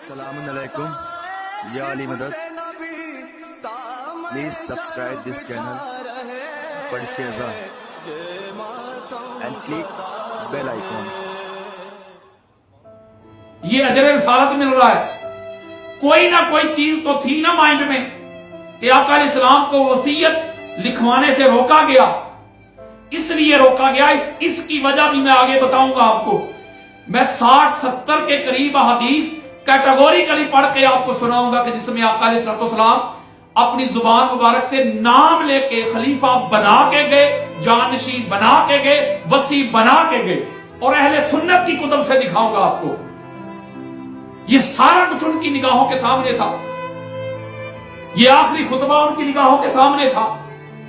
السلام علیکم یا علی مدد. Please subscribe this channel for Shehza and click bell icon. یہ اجر رسالت مل رہا ہے. کوئی نہ کوئی چیز تو تھی نا مائنڈ میں کہ آقا علیہ السلام کو وصیت لکھوانے سے روکا گیا. اس لیے روکا گیا, اس کی وجہ بھی میں آگے بتاؤں گا آپ کو. میں 60-70 کے قریب حدیث کیٹیگوریکلی پڑھ کے آپ کو سناؤں گا کہ جس میں آقا علیہ السلام اپنی زبان مبارک سے نام لے کے خلیفہ بنا کے گئے, جانشین بنا کے گئے, وصی بنا کے گئے. اور اہل سنت کی کتب سے دکھاؤں گا آپ کو. یہ سارا کچھ ان کی نگاہوں کے سامنے تھا. یہ آخری خطبہ ان کی نگاہوں کے سامنے تھا.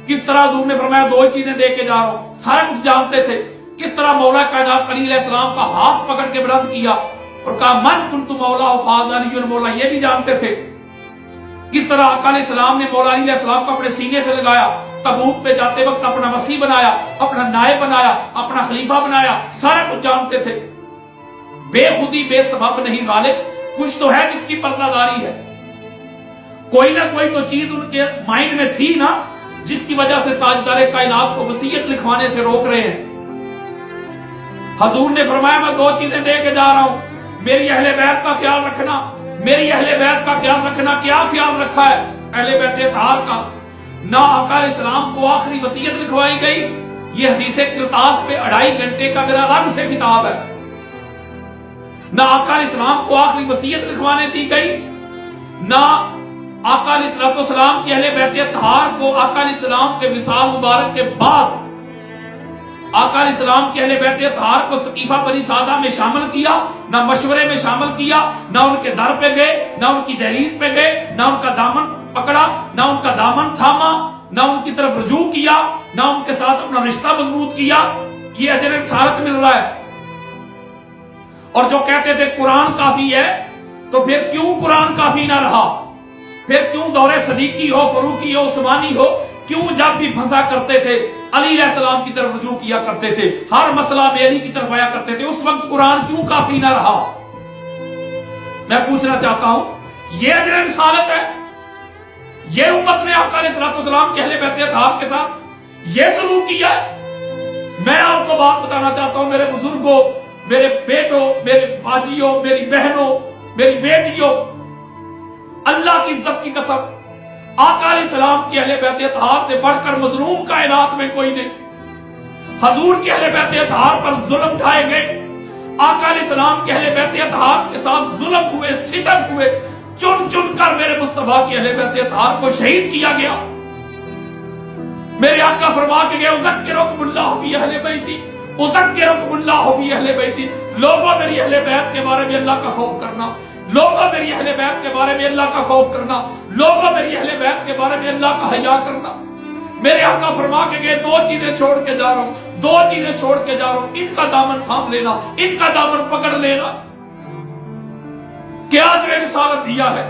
کس طرح حضور نے فرمایا 2 چیزیں دے کے جا رہا ہوں, سارا کچھ جانتے تھے. کس طرح مولا کائنات علی علیہ السلام کا ہاتھ پکڑ کے بلند کیا اور کہا من کنت مولا فاز علی المولا, یہ بھی جانتے تھے. کس طرح آقا علیہ السلام نے مولا علی علیہ السلام کو اپنے سینے سے لگایا, تبوک پہ جاتے وقت اپنا وصی بنایا, اپنا نائب بنایا, اپنا خلیفہ بنایا, سارا کچھ جانتے تھے. بے خودی بے سبب نہیں غالب, کچھ تو ہے جس کی پردہ داری ہے. کوئی نہ کوئی تو چیز ان کے مائنڈ میں تھی نا جس کی وجہ سے تاجدار کائنات کو وصیت لکھوانے سے روک رہے ہیں. حضور نے فرمایا میں 2 چیزیں دے کے جا رہا ہوں, میری اہل بیت کا خیال رکھنا. میری اہل بیت کا خیال رکھنا. کیا خیال رکھا ہے اہل بیت اطہار کا؟ نہ آقا علیہ السلام کو آخری وصیت لکھوائی گئی, یہ حدیث کرتاس پہ 2.5 گھنٹے کا میرا الگ سے کتاب ہے. نہ آقا علیہ السلام کو آخری وصیت لکھوانے دی گئی, نہ آقا علیہ السلام کی اہل بیت اطہار کو آقا علیہ السلام کے وصال مبارک کے بعد آقا علیہ السلام کی اہل بیت اطہار کو سقیفہ بنی سعدہ میں شامل کیا, نہ مشورے میں شامل کیا, نہ ان کے در پہ گئے, نہ ان کی دہلیز پہ گئے, نہ ان کا دامن پکڑا, نہ ان کا دامن تھاما, نہ ان کی طرف رجوع کیا, نہ ان کے ساتھ اپنا رشتہ مضبوط کیا. یہ اجر رسالت مل رہا ہے. اور جو کہتے تھے قرآن کافی ہے, تو پھر کیوں قرآن کافی نہ رہا؟ پھر کیوں دور صدیقی ہو, فاروقی ہو, عثمانی ہو, کیوں جب بھی پھنسا کرتے تھے علی علیہ السلام کی طرف رجوع کیا کرتے تھے, ہر مسئلہ میں علی کی طرف آیا کرتے تھے؟ اس وقت قرآن کیوں کافی نہ رہا؟ میں پوچھنا چاہتا ہوں, یہ اجر رسالت ہے؟ یہ امت نے آقا علیہ السلام کے اہل بیت اطہار کے ساتھ یہ سلوک کیا ہے؟ میں آپ کو بات بتانا چاہتا ہوں میرے بزرگوں, میرے بیٹوں, میرے باجیوں, میری بہنوں, میری بیٹیوں, اللہ کی عزت کی قسم, آقا علیہ السلام کی اہل بیت اطہار سے بڑھ کر مظلوم کائنات میں کوئی نہیں. حضور کی اہل بیت اطہار پر ظلم ڈھائے گئے, آقا علیہ السلام کی اہل بیت اطہار کے ساتھ ظلم ہوئے, ستم ہوئے, چن چن کر میرے مصطفیٰ کی اہل بیت اطہار کو شہید کیا گیا. میرے آقا فرما کے گئے اذکرکم اللہ فی اہل بیتی, اذکرکم اللہ فی اہل بیتی. لوگوں میری اہل بیت کے بارے میں اللہ کا خوف کرنا, لوگوں میری اہل بیت کے بارے میں اللہ کا خوف کرنا, لوگوں میری اہل بیت کے بارے میں اللہ کا حیا کرنا. میرے آقا فرما کے گئے 2 چیزیں چھوڑ کے جا رہا ہوں, 2 چیزیں چھوڑ کے جا رہا ہوں, ان کا دامن تھام لینا, ان کا دامن پکڑ لینا. کیا اجر رسالت دیا ہے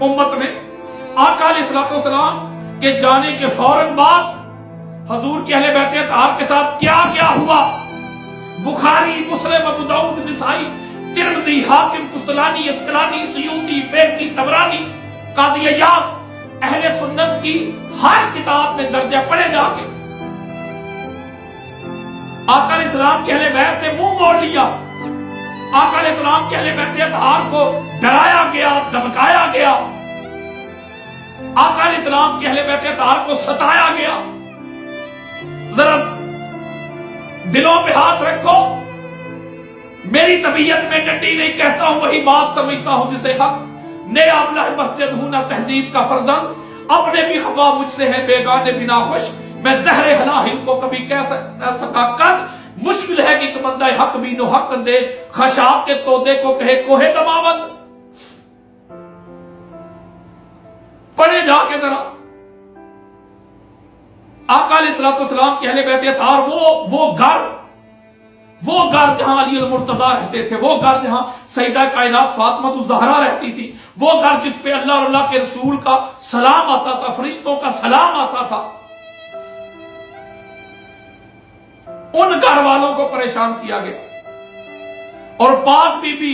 امت نے؟ آقا علیہ السلام کے جانے کے فوراً بعد حضور کی اہل بیت اطہار کے ساتھ کیا کیا ہوا؟ بخاری, مسلم, ابو داؤد, نسائی, ترمذی, حاکم, قسطلانی, اسقلانی, سیوطی, بیہقی, طبرانی, قاضی عیاض, اہل سنت کی ہر کتاب میں درجہ پڑے جا کے آقا علیہ السلام کے اہل بیت سے منہ موڑ لیا. آقا علیہ السلام کے اہل بیت اطہار کو ڈرایا گیا, دھمکایا گیا. آقا علیہ السلام کے اہل بیت اطہار کو ستایا گیا. ذرا دلوں پہ ہاتھ رکھو. میری طبیعت میں ڈنڈی نہیں کہتا ہوں, وہی بات سمجھتا ہوں جسے حق. نیا ابلہ مسجد ہوں نہ تہذیب کا فرزند, اپنے بھی خفا مجھ سے ہے بیگانے بنا خوش. میں زہر ہلاہل کو کبھی کہہ سکا قد, مشکل ہے کہ ایک بندہ حق بین و حق اندیش خشاب کے تودے کو کہے کوہ دماوند. پڑھے جا کے ذرا آقا علیہ السلام کے اہل بیت اطہار, وہ گھر جہاں علی المرتضیٰ رہتے تھے, وہ گھر جہاں سیدہ کائنات فاطمہ الزہرا رہتی تھی, وہ گھر جس پہ اللہ اور اللہ کے رسول کا سلام آتا تھا, فرشتوں کا سلام آتا تھا, ان گھر والوں کو پریشان کیا گیا. اور پاک بی بی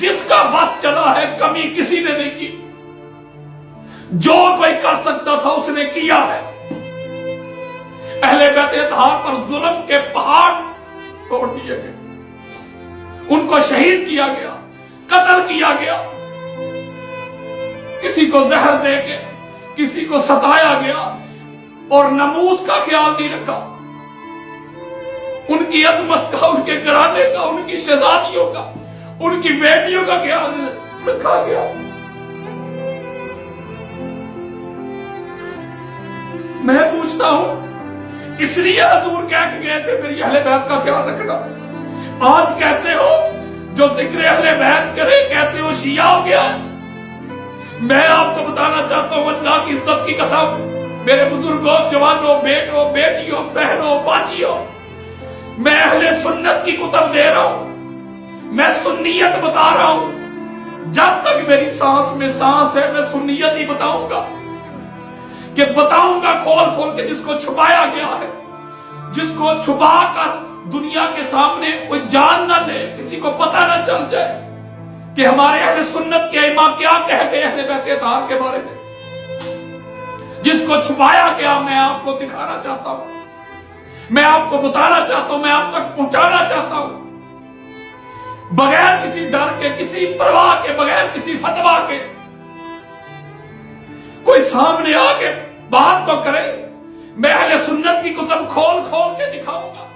جس کا بس چلا ہے کمی کسی نے نہیں کی، جو کوئی کر سکتا تھا اس نے کیا ہے۔ اہل بیت اطہار پر ظلم کے پہاڑ توڑ دیے گئے، ان کو شہید کیا گیا، قتل کیا گیا، کسی کو زہر دے کے کسی کو ستایا گیا، اور ناموس کا خیال نہیں رکھا، ان کی عظمت کا، ان کے گھرانے کا، ان کی شہزادیوں کا، ان کی بیٹیوں کا خیال رکھا گیا۔ میں پوچھتا ہوں، اس لیے حضور کہہ کے گئے تھے میری اہل بیت کا خیال رکھنا، آج کہتے ہو جو ذکر اہل بیت کرے کہتے ہو شیعہ ہو گیا۔ میں آپ کو بتانا چاہتا ہوں اللہ کی عزت کی قسم، میرے بزرگوں، جوانوں، بیٹوں، بیٹیوں، بہنوں، باجیوں، میں اہل سنت کی کتب دے رہا ہوں، میں سنیت بتا رہا ہوں، جب تک میری سانس میں سانس ہے میں سنیت ہی بتاؤں گا، کہ بتاؤں گا کھول کھول کے، جس کو چھپایا گیا ہے، جس کو چھپا کر دنیا کے سامنے کوئی جان نہ لے، کسی کو پتہ نہ چل جائے کہ ہمارے اہل سنت کے امام کیا کہہ گئے اہل بیت اطہار کے بارے میں، جس کو چھپایا گیا میں آپ کو دکھانا چاہتا ہوں، میں آپ کو بتانا چاہتا ہوں، میں آپ تک پہنچانا چاہتا ہوں، بغیر کسی ڈر کے، کسی پرواہ کے، بغیر کسی فتویٰ کے، کوئی سامنے آ کے بات تو کرے، میں اہل سنت کی کتب کھول کھول کے دکھاؤں گا۔